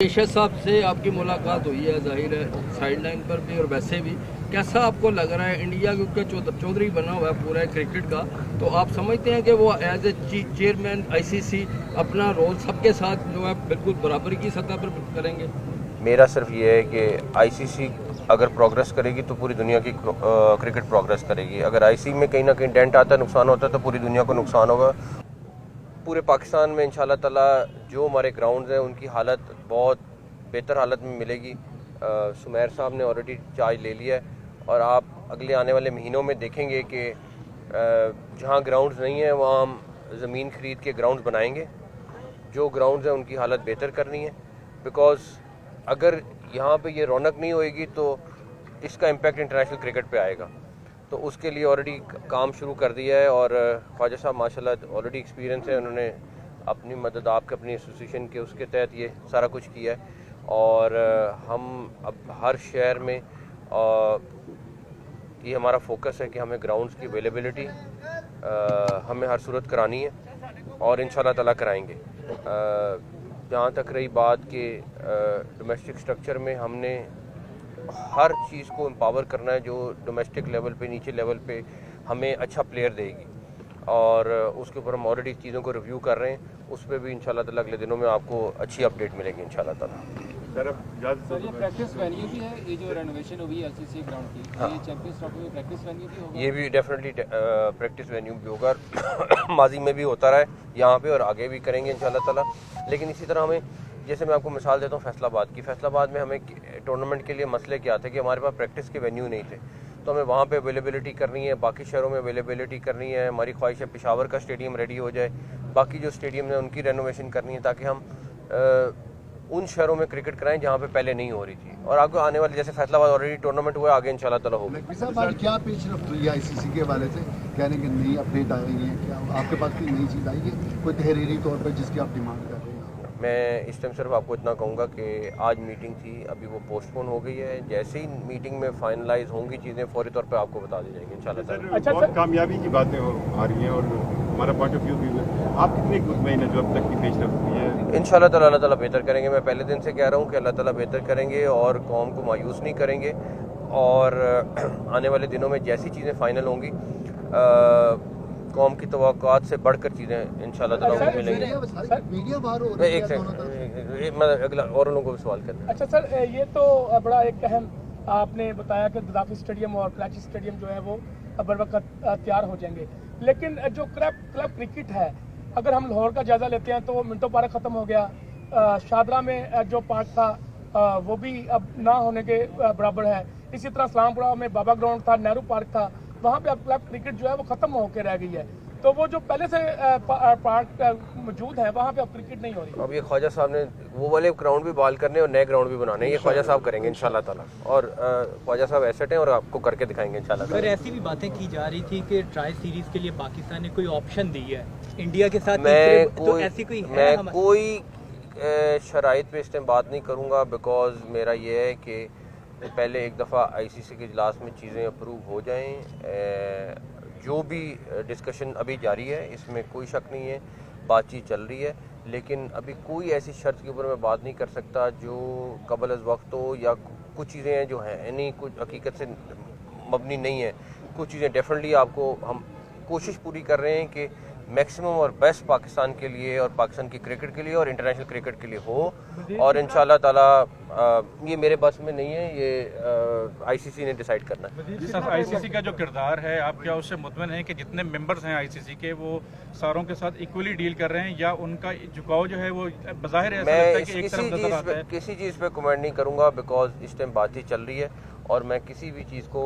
पेशा साहब से आपकी मुलाकात हुई है, जाहिर है साइड लाइन पर भी और वैसे भी, कैसा आपको लग रहा है? इंडिया क्योंकि चौधरी बना हुआ है पूरा क्रिकेट का, तो आप समझते हैं कि वो एज ए चेयरमैन आईसीसी अपना रोल सबके साथ जो है बिल्कुल बराबरी की सतह पर करेंगे? मेरा सिर्फ ये है कि आईसीसी अगर प्रोग्रेस करेगी तो पूरी दुनिया की क्रिकेट प्रोग्रेस करेगी। अगर आईसीसी में कहीं ना कहीं डेंट आता है, नुकसान होता है, तो पूरी दुनिया को नुकसान होगा। पूरे पाकिस्तान में इंशाल्लाह ताला जो हमारे ग्राउंड्स हैं उनकी हालत बहुत बेहतर हालत में मिलेगी। सुमेर साहब ने ऑलरेडी चार्ज ले लिया है और आप अगले आने वाले महीनों में देखेंगे कि जहाँ ग्राउंड्स नहीं है वहाँ हम ज़मीन ख़रीद के ग्राउंड्स बनाएंगे। जो ग्राउंड्स हैं उनकी हालत बेहतर करनी है, बिकॉज़ अगर यहाँ पे ये रौनक नहीं होएगी तो इसका इम्पैक्ट इंटरनेशनल क्रिकेट पे आएगा। तो उसके लिए ऑलरेडी काम शुरू कर दिया है और ख्वाजा साहब माशाल्लाह ऑलरेडी एक्सपीरियंस है, उन्होंने अपनी मदद आपके अपनी एसोसिएशन के उसके तहत ये सारा कुछ किया है। और हम अब हर शहर में ये हमारा फोकस है कि हमें ग्राउंड्स की अवेलेबिलिटी हमें हर सूरत करानी है और इंशाल्लाह ताला कराएंगे। जहाँ तक रही बात के डोमेस्टिक स्ट्रक्चर में, हमने हर चीज़ को एम्पावर करना है जो डोमेस्टिक लेवल पे, नीचे लेवल पे हमें अच्छा प्लेयर देगी, और उसके ऊपर हम ऑलरेडी चीज़ों को रिव्यू कर रहे हैं। उस पर भी इंशाल्लाह ताला अगले दिनों में आपको अच्छी अपडेट मिलेगी इंशाल्लाह ताला। सर ये प्रैक्टिस वेन्यू भी है, ये जो रेनोवेशन हुई है एलसीसी ग्राउंड की, हाँ। ये चैंपियंस ट्रॉफी में प्रैक्टिस वेन्यू भी होगा? ये भी डेफिनेटली प्रैक्टिस वेन्यू भी होगा। माजी में भी होता रहा है यहाँ पे और आगे भी करेंगे इंशाल्लाह ताला। लेकिन इसी तरह हमें, जैसे मैं आपको मिसाल देता हूँ फैसलाबाद की, फैसलाबाद में हमें टूर्नामेंट के लिए मसले क्या थे कि हमारे पास प्रैक्टिस के वेन्यू नहीं थे, तो हमें वहाँ पे अवेलेबिलिटी करनी है, बाकी शहरों में अवेलेबिलिटी करनी है। हमारी ख्वाहिश है पेशावर का स्टेडियम रेडी हो जाए, बाकी जो स्टेडियम है उनकी रेनोवेशन करनी है, ताकि हम उन शहरों में क्रिकेट कराएं जहाँ पे पहले नहीं हो रही थी। और आगे आने वाले, जैसे फैसलाबाद ऑलरेडी टूर्नामेंट हुआ, आगे इंशाल्लाह ताला होगा। आज क्या पेशरफ्त हुई है आईसीसी के हवाले से? कहने की नई अपडेट आ रही है, क्या आपके पास कोई नई चीज़ आई है कोई तहरीरी तौर पर जिसकी आप डिमांड कर रहे हैं? मैं इस टाइम सिर्फ आपको इतना कहूँगा कि आज मीटिंग थी, अभी वो पोस्टपोन हो गई है। जैसे ही मीटिंग में फाइनलाइज होंगी चीज़ें, फौरी तौर पे आपको बता दी जाएंगी इंशाल्लाह। अच्छा, बहुत कामयाबी की बातें आ रही हैं और हमारा पॉइंट ऑफ व्यू भी है। आप कितने मुतमईन हैं जो अब तक की पेशरफ्त हुई है? इंशाल्लाह ताला अल्लाह ताला बेहतर करेंगे। मैं पहले दिन से कह रहा हूँ कि अल्लाह ताला बेहतर करेंगे और कौम को मायूस नहीं करेंगे। और आने वाले दिनों में जैसी चीज़ें फाइनल होंगी, कौम की तवक्कुआत से बढ़कर चीज़ें इंशाल्लाह ताला मिलेंगी। मीडिया बाहर हो एक सेकंड, मैं अगला और लोगों को भी सवाल करना है। अच्छा सर, ये तो बड़ा एक अहम आपने बताया कि गद्दाफी स्टेडियम और कराची स्टेडियम जो है वो बर वक्त तैयार हो जाएंगे, लेकिन जो क्लब क्रिकेट है, अगर हम लाहौर का जायजा लेते हैं तो मिंटो पार्क ख़त्म हो गया, शादरा में जो पार्क था वो भी अब ना होने के बराबर है। इसी तरह इस्लामपुरा में बाबा ग्राउंड था, नेहरू पार्क था, वहाँ पे अब क्लब क्रिकेट जो है वो ख़त्म होकर रह गई है। तो वो जो पहले से पार्क मौजूद है वहाँ पे अब क्रिकेट नहीं हो रही। अब ये ख्वाजा साहब ने वो वाले ग्राउंड भी बहाल करने और नए ग्राउंड भी बनाने, ये ख्वाजा साहब करेंगे इंशाल्लाह ताला। और ख्वाजा साहब एसेट हैं और आपको करके दिखाएंगे इंशाल्लाह सर, ताला। ऐसी भी बातें की जा रही थी कि ट्राई सीरीज के लिए पाकिस्तान ने कोई ऑप्शन दी है इंडिया के साथ, तो ऐसी कोई है? मैं कोई शराइत पे इस टाइम बात नहीं करूँगा, बिकॉज मेरा ये है कि पहले एक दफ़ा आईसीसी के इजलास में चीज़ें अप्रूव हो जाएं। जो भी डिस्कशन अभी जारी है इसमें कोई शक नहीं है, बातचीत चल रही है, लेकिन अभी कोई ऐसी शर्त के ऊपर मैं बात नहीं कर सकता जो कबल अज़ वक्त हो, या कुछ चीज़ें हैं जो हैं यानी कुछ हकीकत से मबनी नहीं है। कुछ चीज़ें डेफिनेटली आपको हम कोशिश पूरी कर रहे हैं कि मैक्सिमम और बेस्ट पाकिस्तान के लिए और पाकिस्तान की क्रिकेट के लिए और इंटरनेशनल क्रिकेट के लिए हो, और इंशाल्लाह ताला ये मेरे बस में नहीं है, ये आईसीसी ने डिसाइड करना है। सर, आईसीसी का जो किरदार है, आप क्या उससे मुतमईन हैं कि जितने मेंबर्स हैं आईसीसी के वो सारों के साथ इक्वली डील कर रहे हैं, या उनका झुकाव जो है वो बज़ाहिर ऐसा लगता है कि एक तरफ नजर आता है? किसी चीज़ पे कमेंट नहीं करूँगा, बिकॉज इस टाइम बातचीत चल रही है और मैं किसी भी चीज़ को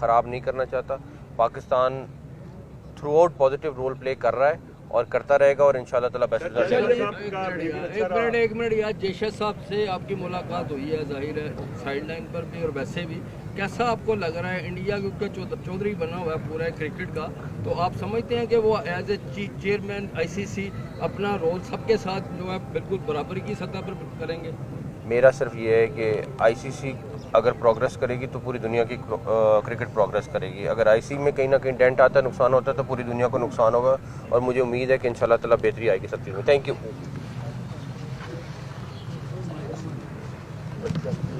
ख़राब नहीं करना चाहता। Pakistan throughout positive role play कर रहा है और करता रहेगा और इंशाल्लाह ताला बेस्ट रिजल्ट। एक मिनट यार, जेशा साहब से आपकी मुलाकात हुई है, जाहिर है साइड लाइन पर भी और वैसे भी, कैसा आपको लग रहा है? इंडिया क्योंकि चौधरी बना हुआ है पूरा क्रिकेट का, तो आप समझते हैं कि वो एज ए चेयरमैन आईसीसी अपना रोल सबके साथ जो है बिल्कुल बराबरी की सतह पर करेंगे? मेरा सिर्फ ये है कि आईसीसी अगर प्रोग्रेस करेगी तो पूरी दुनिया की क्रिकेट प्रोग्रेस करेगी। अगर आईसीसी में कहीं ना कहीं डेंट आता है, नुकसान होता है, तो पूरी दुनिया को नुकसान होगा, और मुझे उम्मीद है कि इंशाल्लाह ताला बेहतरी आएगी सब चीज़ में। Thank you. अच्छा